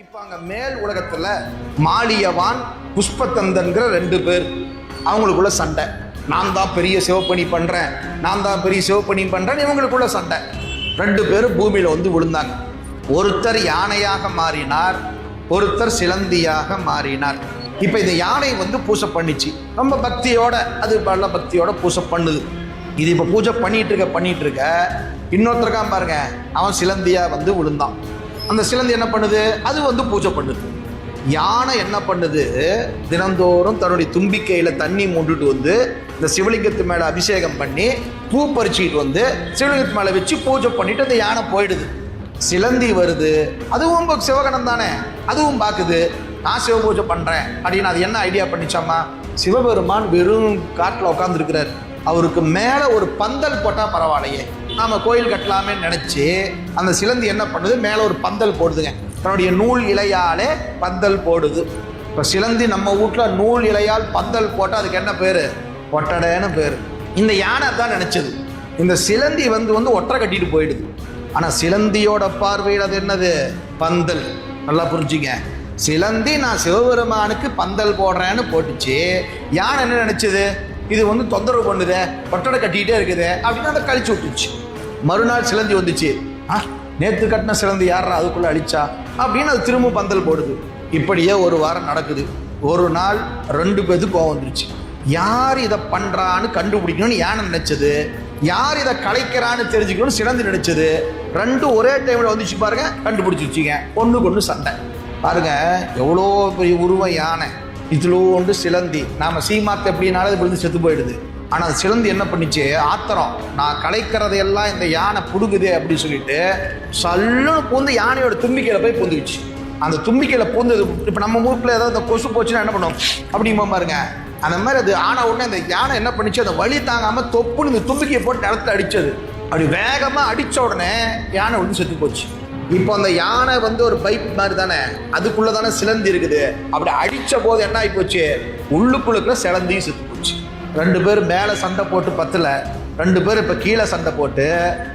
இப்ப அங்க மேல் உலகத்துல மாலியவான் புஷ்பத்தந்தன்கிற 2 பேர் அவங்களுக்குள்ள சண்டை. நான் தான் பெரிய சிவப்பணி பண்றேன், நான் தான் பெரிய சிவப்பணி பண்றேன், இவங்களுக்குள்ள சண்டை. 2 பேரும் பூமியில வந்து விழுந்தாங்க. ஒருத்தர் யானையாக மாறினார், ஒருத்தர் சிலந்தியாக மாறினார். இப்ப இந்த யானை வந்து பூசை பண்ணிச்சு, ரொம்ப பக்தியோட, அது நல்ல பக்தியோட பூசை பண்ணுது. இது இப்ப பூஜை பண்ணிட்டு இருக்க இன்னொருத்தருக்கான் பாருங்க, அவன் சிலந்தியா வந்து விழுந்தான். அந்த சிலந்தி என்ன பண்ணுது, அது வந்து பூஜை பண்ணுது. யானை என்ன பண்ணுது, தினந்தோறும் தன்னுடைய தும்பிக்கையில தண்ணி மூண்டுட்டு வந்து இந்த சிவலிங்கத்து மேல அபிஷேகம் பண்ணி பூ பறிச்சுட்டு வந்து சிவலிங்கத்து மேல வச்சு பூஜை பண்ணிட்டு அந்த யானை போயிடுது. சிலந்தி வருது, அதுவும் சிவகணம் தானே, அதுவும் பார்க்குது நான் சிவ பூஜை பண்றேன் அப்படின்னு. அது என்ன ஐடியா பண்ணிச்சாமா, சிவபெருமான் வெறும் காட்டில் உட்கார்ந்து இருக்கிறார், அவருக்கு மேல ஒரு பந்தல் போட்டா பரவாயில்லையே, நாம கோயில் கட்டலாமே நினைச்சு அந்த சிலந்தி என்ன பண்ணுது, மேல ஒரு பந்தல் போடுதுங்க. தன்னுடைய நூல் இலையாலே பந்தல் போடுது. இப்ப சிலந்தி நம்ம வீட்டுல நூல் இலையால் பந்தல் போட்டா அதுக்கு என்ன பேரு, ஒட்டடைன்னு பேரு. இந்த யானை தான் நினைச்சது, இந்த சிலந்தி வந்து ஒட்டரை கட்டிட்டு போயிடுது. ஆனா சிலந்தியோட பார்வையில் அது என்னது, பந்தல். நல்லா புரிஞ்சுங்க, சிலந்தி நான் சிவபெருமானுக்கு பந்தல் போடுறேன்னு போட்டுச்சு. யானை என்ன நினைச்சது, இது வந்து தொந்தரவு பண்ணுதே, ஒட்டடை கட்டிக்கிட்டே இருக்குது அப்படின்னு அதை கழிச்சு விட்டுச்சு. மறுநாள் சிலந்தி வந்துச்சு, நேற்று கட்டின சிலந்தி யாரா அதுக்குள்ள அழிச்சா அப்படின்னு அது திரும்ப பந்தல் போடுது. இப்படியே ஒரு வாரம் நடக்குது. ஒரு நாள் 2 பேருக்கு கோவம் வந்துருச்சு. யார் இதை பண்றான்னு கண்டுபிடிக்கணும்னு யானை நினைச்சது, யார் இதை கலைக்கிறான்னு தெரிஞ்சுக்கணும்னு சிலந்தி நினைச்சது. 2 ஒரே டைம்ல வந்துச்சு பாருங்க, கண்டுபிடிச்சிருச்சிங்க. ஒண்ணுக்கு சண்டை. பாருங்க எவ்வளோ பெரிய உருவம் யானை, இதுலோண்டு சிலந்தி. நாம சீமாத்த எப்படினாலும் அது விழுந்து செத்து போயிடுது. ஆனா அது சிலந்தி என்ன பண்ணிச்சு, ஆத்திரம், நான் கலைக்கிறதையெல்லாம் இந்த யானை புடுங்குதே அப்படின்னு சொல்லிட்டு சல்லுன்னு பூந்து யானையோட தும்பிக்கையில போய் பூந்துக்குச்சு. அந்த தும்பிக்கையில பூந்தது, இப்ப நம்ம மூக்கில் ஏதாவது இந்த கொசு போச்சுன்னா என்ன பண்ணும் அப்படிமா பாருங்க, அந்த மாதிரி அது ஆன உடனே அந்த யானை என்ன பண்ணிச்சு, அந்த வலி தாங்காம தொப்புன்னு இந்த தும்பிக்கையை போட்டு நிலத்துல அடிச்சது. அப்படி வேகமா அடிச்ச உடனே யானை வந்து செத்து போச்சு. இப்போ அந்த யானை வந்து ஒரு பைப் மாதிரி தானே, அதுக்குள்ள தானே சிலந்தி இருக்குது. அப்படி அடிச்ச போது என்ன ஆகி போச்சு, உள்ளுக்குள்ள சிலந்தியும் செத்து போச்சு. 2 பேர் மேல சண்டை போட்டு பத்தல, 2 பேர் இப்ப கீழே சண்டை போட்டு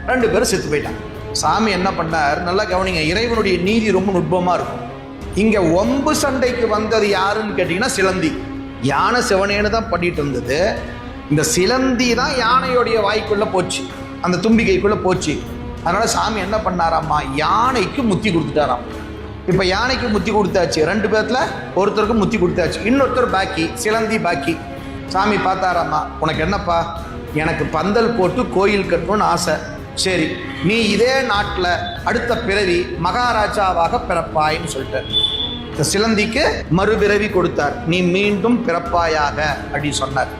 2 பேரும் செத்து போயிட்டாங்க. சாமி என்ன பண்ணார், நல்லா கவனிங்க, இறைவனுடைய நீதி ரொம்ப நுட்பமா இருக்கும். இங்க ஒம்பு சண்டைக்கு வந்தது யாருன்னு கேட்டீங்கன்னா சிலந்தி. யானை சிவனேன்னு தான் பண்ணிட்டு இருந்தது, இந்த சிலந்தி தான் யானையோடைய வாய்க்குள்ள போச்சு, அந்த தும்பிக்கைக்குள்ள போச்சு. அதனால சாமி என்ன பண்ணாராம்மா, யானைக்கு முத்தி கொடுத்துட்டாராம். இப்ப யானைக்கு முத்தி கொடுத்தாச்சு, 2 பேர்ல ஒருத்தருக்கு முத்தி கொடுத்தாச்சு, இன்னொருத்தர் பாக்கி, சிலந்தி பாக்கி. சாமி பார்த்தாராம்மா, உனக்கு என்னப்பா, எனக்கு பந்தல் போட்டு கோயில் கட்டணும்னு ஆசை, சரி நீ இதே நாட்டில் அடுத்த பிறவி மகாராஜாவாக பிறப்பாயின்னு சொல்லிட்டு இந்த சிலந்திக்கு மறுபிறவி கொடுத்தார். நீ மீண்டும் பிறப்பாயாக அப்படின்னு சொன்னார்.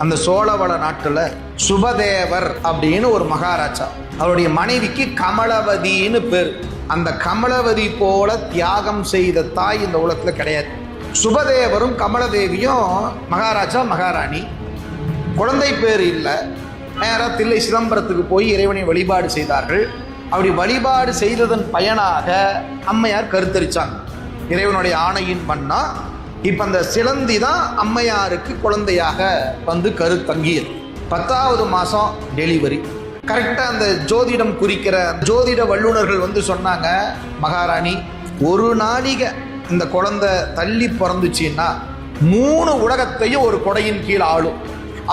அந்த சோழவள நாட்டுல சுபதேவர் அப்படின்னு ஒரு மகாராஜா, அவருடைய மனைவிக்கு கமலவதின்னு பேர். அந்த கமலவதி போல தியாகம் செய்த தாய் இந்த உலகத்துல கிடையாது. சுபதேவரும் கமலதேவியும் மகாராஜா மகாராணி, குழந்தை பேர் இல்லை. நேராக தில்லை சிதம்பரத்துக்கு போய் இறைவனை வழிபாடு செய்தார்கள். அப்படி வழிபாடு செய்ததன் பயனாக அம்மையார் கருத்தரிச்சாங்க இறைவனுடைய ஆணையின் பண்ணா. இப்ப அந்த சிலந்தி தான் அம்மையாருக்கு குழந்தையாக வந்து கருத்தங்கியது. 10வது மாசம் டெலிவரி. கரெக்டா அந்த ஜோதிடம் குறிக்கிற ஜோதிட வல்லுநர்கள் வந்து சொன்னாங்க, மகாராணி ஒரு நாளிகை இந்த குழந்தை தள்ளி பிறந்துச்சுன்னா 3 உலகத்தையும் ஒரு கொடையின் கீழ் ஆளும்,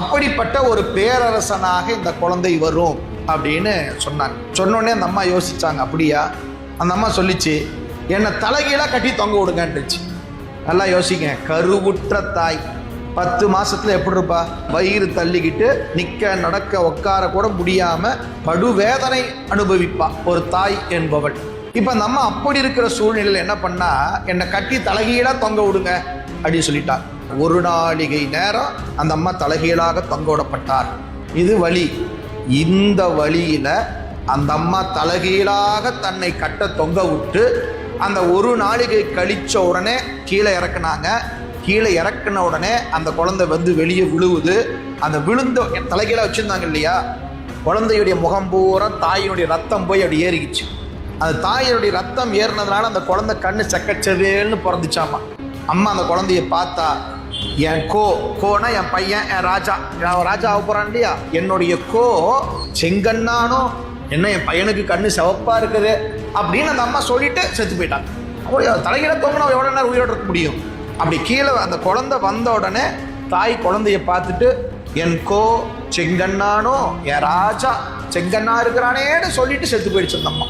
அப்படிப்பட்ட ஒரு பேரரசனாக இந்த குழந்தை வரும் அப்படின்னு சொன்னாங்க. சொன்னோடனே அந்த அம்மா யோசிச்சாங்க, அப்படியா? அந்த அம்மா சொல்லிச்சு, என்னை தலைகீழா கட்டி தொங்க விடுங்கன்றுச்சு. நல்லா யோசிங்க, கருவுற்ற தாய் 10 மாசத்துல எப்படி இருப்பா, வயிறு தள்ளிக்கிட்டு நிக்க நடக்க உட்கார கூட முடியாம படுவேதனை அனுபவிப்பா ஒரு தாய் என்பவள். இப்ப அந்த அம்மா அப்படி இருக்கிற சூழ்நிலையில் என்ன பண்ணா, என்னை கட்டி தலைகீழா தொங்க விடுங்க அப்படின்னு சொல்லிட்டா. ஒரு நாளிகை நேரம் அந்த அம்மா தலைகீழாக தொங்க விடப்பட்டார். இது வலி. இந்த வலியில அந்த அம்மா தலைகீழாக தன்னை கட்ட தொங்க விட்டு அந்த ஒரு நாளிகை கழிச்ச உடனே கீழே இறக்குனாங்க. கீழே இறக்குன உடனே அந்த குழந்தை வந்து வெளியே விழுவுது. அந்த விழுந்த தலைகீழா வச்சிருந்தாங்க இல்லையா, குழந்தையுடைய முகம் பூரா தாயினுடைய ரத்தம் போய் அப்படி ஏறிக்கிச்சு. அந்த தாயினுடைய ரத்தம் ஏறினதுனால அந்த குழந்தை கண்ணு சக்கச்சவேல்னு பிறந்துச்சாமா. அம்மா அந்த குழந்தைய பார்த்தா, என் கோனா என் பையன், என் ராஜா, நான் ராஜா ஆக போறான் இல்லையா, என்னுடைய செங்கண்ணானோ என்ன என் பையனுக்கு கண்ணு சிவப்பா இருக்குது அப்படின்னு அந்த அம்மா சொல்லிட்டு செத்து போயிட்டாங்க. அப்படி தலைகீழ தொங்கினா எவ்வளோ நேரம் உயிரோட இருக்க முடியும்? அப்படி கீழே அந்த குழந்தை வந்த உடனே தாய் குழந்தைய பார்த்துட்டு என் கோ செங்கண்ணானோ என் ராஜா செங்கண்ணா இருக்கிறானேன்னு சொல்லிட்டு செத்து போயிடுச்சு அந்த அம்மா.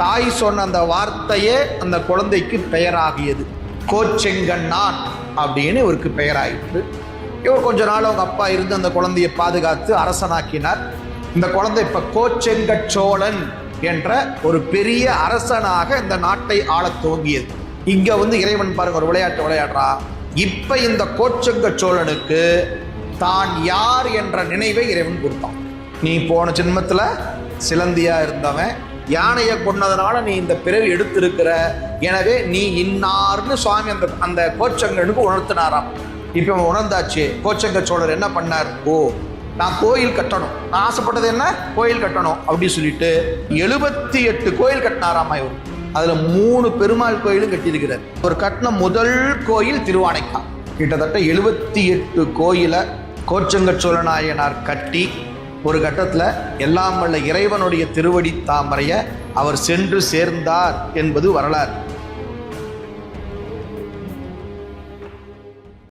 தாய் சொன்ன அந்த வார்த்தையே அந்த குழந்தைக்கு பெயராகியது. கோச்செங்கண்ணான் அப்படின்னு இவருக்கு பெயராயிற்று. இவர் கொஞ்ச நாள் அவங்க அப்பா இருந்து அந்த குழந்தையை பாதுகாத்து அரசனாக்கினார். இந்த குழந்தை இப்ப கோச்செங்க சோழன் என்ற ஒரு பெரிய அரசனாக இந்த நாட்டை ஆளத் துவங்கியது. இங்க இறைவன் பாருங்க ஒரு விளையாட்டு விளையாடுறா. இப்ப இந்த கோச்செங்க சோழனுக்கு தான் யார் என்ற நினைவை இறைவன் கொடுத்தான். நீ போன ஜென்மத்துல சிலந்தியா இருந்தவன், யானையை கொன்னதுனால நீ இந்த பிறவி எடுத்திருக்கிற, எனவே நீ இன்னார்னு சுவாமி அந்த கோச்செங்கனுக்கு உணர்த்தினாராம். இப்ப அவன் உணர்ந்தாச்சு. கோச்செங்க சோழர் என்ன பண்ணார்? ஓ, நான் கோயில் கட்டணும், நான் ஆசைப்பட்டது என்ன? கோயில் கட்டணும் அப்படின்னு சொல்லிட்டு 78 கோயில் கட்டினாராமா இவர். அதுல 3 பெருமாள் கோயிலும் கட்டியிருக்கிறார். ஒரு கட்டின முதல் கோயில் திருவானைக்கா. கிட்டத்தட்ட 78 கோயிலை கோச்செங்க சோழநாயனார் கட்டி ஒரு கட்டத்தில் எல்லாம் வல்ல இறைவனுடைய திருவடி தாமரையை அவர் சென்று சேர்ந்தார் என்பது வரலாறு.